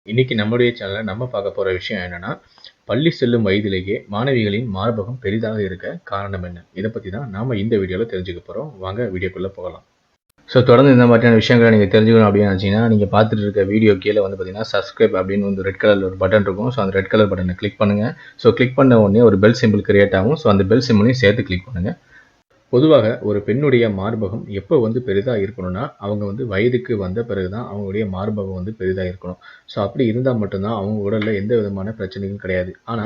இன்னைக்கு நம்முடைய சேனல்ல நம்ம பார்க்க போற விஷயம் என்னன்னா, பள்ளி செல்லும் வயதிலேயே மாணவிகளின் மார்பகம் பெரிதாக இருக்க காரணம் என்ன? இத பத்தி தான் நாம இந்த வீடியோல தெரிஞ்சுக்க போறோம். வாங்க வீடியோக்குள்ள போகலாம். தொடர்ந்து இந்த மாதிரியான விஷயங்கள நீங்க தெரிஞ்சுக்கணும் அப்படின்னு நினைச்சீங்கன்னா, நீங்க பார்த்துட்டு இருக்க வீடியோ கீழ வந்து பார்த்தீங்கன்னா, சப்ஸ்கிரைப் அப்படின்னு வந்து ரெட் கலர்ல ஒரு பட்டன் இருக்கும். அந்த ரெட் கலர் பட்டன கிளிக் பண்ணுங்க. கிளிக் பண்ண உடனே ஒரு பெல் சிம்பிள் கிரியேட் ஆகும். அந்த பெல் சிம்பிளையும் சேர்த்து கிளிக் பண்ணுங்க. பொதுவாக ஒரு பெண்ணுடைய மார்பகம் எப்போ வந்து பெரிதா இருக்கணும்னா, அவங்க வந்து வயதுக்கு வந்த பிறகு தான் அவங்களுடைய மார்பகம் வந்து பெரிதா இருக்கணும். அப்படி இருந்தா மட்டும் தான் அவங்க உடல்ல எந்த விதமான பிரச்சனையும் கிடையாது. ஆனா,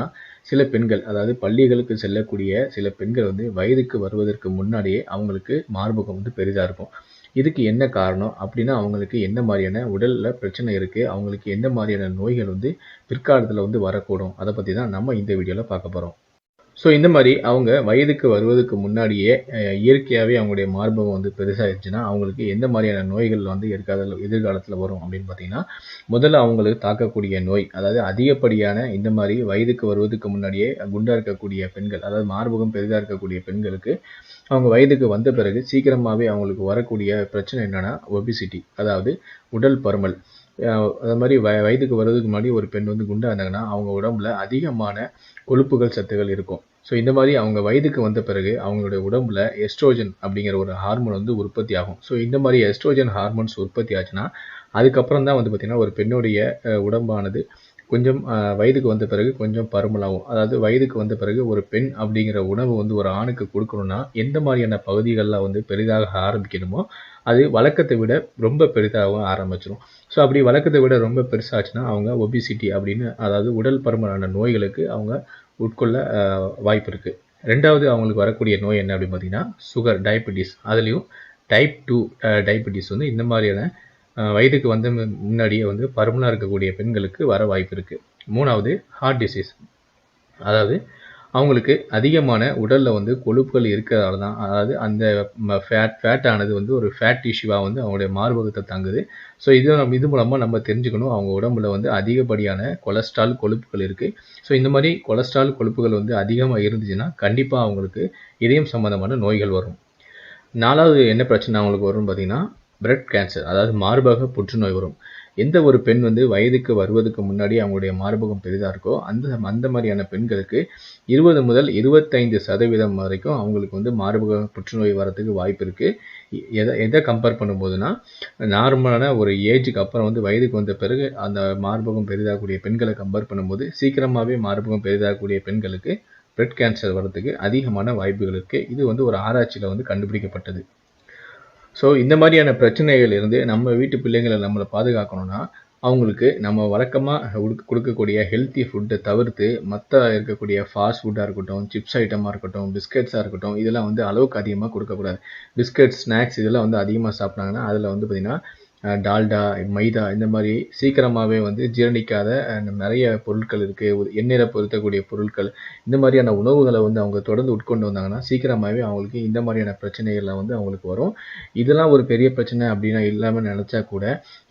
சில பெண்கள் அதாவது பள்ளிகளுக்கு செல்லக்கூடிய சில பெண்கள் வந்து வயதுக்கு வருவதற்கு முன்னாடியே அவங்களுக்கு மார்பகம் வந்து பெரிதா இருக்கும். இதுக்கு என்ன காரணம்? அப்படின்னா அவங்களுக்கு என்ன மாரியான உடல்ல பிரச்சனை இருக்கு? அவங்களுக்கு எந்த மாரியான நோய்கள் வந்து பிற்காலத்துல வந்து வரக்கூடும்? அத பத்தி தான் நம்ம இந்த வீடியோல பார்க்க போறோம். இந்த மாரி அவங்க வயதுக்கு வருவதற்கு முன்னாடியே இயற்கையாவே அவங்களுடைய மார்பகம் வந்து பெருசாயிருச்சுன்னா, அவங்களுக்கு எந்த மாரியான நோய்கள் வந்து எதிர்காலத்துல வரும் அப்படின்னு பார்த்தீங்கன்னா, முதல்ல அவங்களுக்கு தாக்கக்கூடிய நோய், அதாவது அதிகப்படியான இந்த மாரி வயதுக்கு வருவதற்கு முன்னாடியே குண்டா இருக்கக்கூடிய பெண்கள், அதாவது மார்பகம் பெரிதா இருக்கக்கூடிய பெண்களுக்கு, அவங்க வயதுக்கு வந்த பிறகு சீக்கிரமாவே அவங்களுக்கு வரக்கூடிய பிரச்சனை என்னன்னா, ஒபிசிட்டி அதாவது உடல் பருமன். அது மாரி வயதுக்கு வர்றதுக்கு முன்னாடி ஒரு பெண் வந்து குண்டா இருந்தாங்கன்னா, அவங்க உடம்புல அதிகமான கொழுப்புகள் சத்துகள் இருக்கும். இந்த மாரி அவங்க வயதுக்கு வந்த பிறகு அவங்களுடைய உடம்புல எஸ்ட்ரோஜன் அப்படிங்கிற ஒரு ஹார்மோன் வந்து உற்பத்தி ஆகும். இந்த மாரி எஸ்ட்ரோஜன் ஹார்மோன்ஸ் உற்பத்தி ஆச்சுன்னா, அதுக்கப்புறம் தான் வந்து பார்த்தீங்கன்னா, ஒரு பெண்ணுடைய உடம்பானது கொஞ்சம் வயதுக்கு வந்த பிறகு கொஞ்சம் பருமனாகும். அதாவது வயதுக்கு வந்த பிறகு ஒரு பெண் அப்படிங்கிற உணவு வந்து ஒரு ஆணுக்கு குடுக்கணும்னா, எந்த மாரியான பகுதிகள்ல வந்து பெரிதாக ஆரம்பிக்கணுமோ, அது வழக்கத்தை விட ரொம்ப பெரிதாக ஆரம்பிச்சுரும். அப்படி வழக்கத்தை விட ரொம்ப பெருசாச்சுன்னா, அவங்க ஒபிசிட்டி அப்படின்னு அதாவது உடல் பருமனான நோய்களுக்கு அவங்க உட்கொள்ள வாய்ப்பு இருக்கு. 2வது அவங்களுக்கு வரக்கூடிய நோய் என்ன அப்படின்னு பார்த்தீங்கன்னா, சுகர், டயபெட்டிஸ். அதுலயும் டைப் 2 டயபெட்டிஸ் வந்து இந்த மாரியான வயதுக்கு வந்த முன்னாடியே வந்து பருமனா இருக்கக்கூடிய பெண்களுக்கு வர வாய்ப்பு இருக்கு. 3வது ஹார்ட் டிசீஸ். அதாவது அவங்களுக்கு அதிகமான உடல்ல வந்து கொழுப்புகள் இருக்கிறதால தான், அதாவது அந்த ஃபேட் ஆனது வந்து ஒரு ஃபேட் டிஷ்யூவா வந்து அவங்களுடைய மார்பகத்த தாங்குது. இது மூலமா நம்ம தெரிஞ்சுக்கணும், அவங்க உடம்புல வந்து அதிகப்படியான கொலஸ்ட்ரால், கொழுப்புகள் இருக்கு. இந்த மாரி கொலஸ்ட்ரால், கொழுப்புகள் வந்து அதிகமா இருந்துச்சுன்னா, கண்டிப்பா அவங்களுக்கு இதயம் சம்பந்தமான நோய்கள் வரும். 4வது என்ன பிரச்சனை அவங்களுக்கு வரும்னு பார்த்தீங்கன்னா, பிரெஸ்ட் கேன்சர் அதாவது மார்பக புற்றுநோய் வரும். எந்த ஒரு பெண் வந்து வயதுக்கு வருவதற்கு முன்னாடி அவங்களுடைய மார்பகம் பெரிதா இருக்கோ, அந்த மாரியான பெண்களுக்கு 20 முதல் 25% வரைக்கும் அவங்களுக்கு வந்து மார்பக புற்றுநோய் வரதுக்கு வாய்ப்பு இருக்கு. எத கம்பேர் பண்ணும்போதுன்னா, நார்மலான ஒரு ஏஜ்க்கு அப்புறம் வந்து வயதுக்கு வந்த பிறகு அந்த மார்பகம் பெரிதாகக்கூடிய பெண்கள கம்பேர் பண்ணும்போது, சீக்கிரமாவே மார்பகம் பெரிதாகக்கூடிய பெண்களுக்கு பிரெஸ்ட் கேன்சர் வரதுக்கு அதிகமான வாய்ப்புகள் இருக்கு. இது வந்து ஒரு ஆராய்ச்சியில வந்து கண்டுபிடிக்கப்பட்டது. இந்த மாரியான பிரச்சனைகள் இருந்து நம்ம வீட்டு பிள்ளைங்கள நம்மள பாதுகாக்கணும்னா, அவங்களுக்கு நம்ம வழக்கமா குடுக்கக்கூடிய ஹெல்த்தி ஃபுட்ட தவிர்த்து, மத்த இருக்கக்கூடிய ஃபாஸ்ட் ஃபுட்டா இருக்கட்டும், சிப்ஸ் ஐட்டமா இருக்கட்டும், பிஸ்கட்ஸா இருக்கட்டும், இதெல்லாம் வந்து அளவுக்கு அதிகமா குடுக்கக்கூடாது. பிஸ்கட், ஸ்நாக்ஸ் இதெல்லாம் வந்து அதிகமா சாப்பிட்டாங்கன்னா, அதுல வந்து பார்த்தீங்கன்னா, டால்டா, மைதா இந்த மாரி சீக்கிரமாவே வந்து ஜீரணிக்காத நெறைய பொருட்கள் இருக்கு. எண்ணெயில பொரித்தக்கூடிய பொருட்கள், இந்த மாரியான உணவுகள வந்து அவங்க தொடர்ந்து உட்கொண்டு வந்தாங்கன்னா, சீக்கிரமாவே அவங்களுக்கு இந்த மாரியான பிரச்சனைகள்லாம் வந்து அவங்களுக்கு வரும். இதெல்லாம் ஒரு பெரிய பிரச்சனை அப்படின்னா இல்லாம நெனச்சா கூட,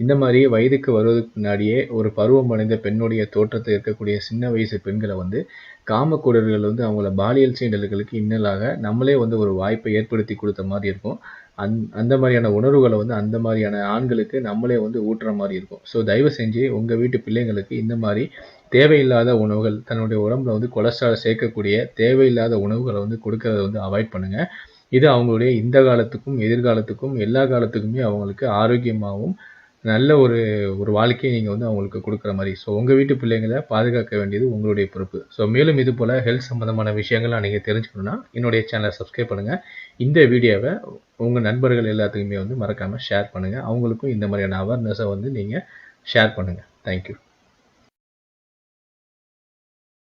இந்த மாரி வயதுக்கு வருவதற்கு முன்னாடியே ஒரு பருவம் அடைந்த பெண்ணுடைய தோற்றத்துல இருக்கக்கூடிய சின்ன வயசு பெண்கள வந்து காமக்கோடர்கள் வந்து அவங்கள பாலியல் சீண்டல்களுக்கு இன்னலாக நம்மளே வந்து ஒரு வாய்ப்பை ஏற்படுத்தி குடுத்த மாரி இருக்கும். அந்த மாரியான உணர்வுகள வந்து அந்த மாரியான ஆண்களுக்கு நம்மளே வந்து ஊட்டுற மாரி இருக்கும். தயவு செஞ்சு உங்க வீட்டு பிள்ளைங்களுக்கு இந்த மாரி தேவையில்லாத உணவுகள், தன்னுடைய உடம்புல வந்து கொலஸ்ட்ரால் சேர்க்கக்கூடிய தேவையில்லாத உணவுகள வந்து குடுக்கறத வந்து அவாய்ட் பண்ணுங்க. இது அவங்களுடைய இந்த காலத்துக்கும், எதிர்காலத்துக்கும், எல்லா காலத்துக்குமே அவங்களுக்கு ஆரோக்கியமாவும், நல்ல ஒரு ஒரு வாழ்க்கைய நீங்க வந்து அவங்களுக்கு குடுக்குற மாரி. உங்க வீட்டு பிள்ளைங்கள பாதுகாக்க வேண்டியது உங்களுடைய பொறுப்பு. மேலும் இது போல ஹெல்த் சம்பந்தமான விஷயங்கள்லாம் நீங்க தெரிஞ்சுக்கணும்னா, என்னுடைய சேனல சப்ஸ்கிரைப் பண்ணுங்க. இந்த வீடியோவ உங்க நண்பர்கள் எல்லாத்துக்குமே வந்து மறக்காம ஷேர் பண்ணுங்க. அவங்களுக்கும் இந்த மாரியான அவேர்னஸ வந்து நீங்க ஷேர் பண்ணுங்க. Thank you.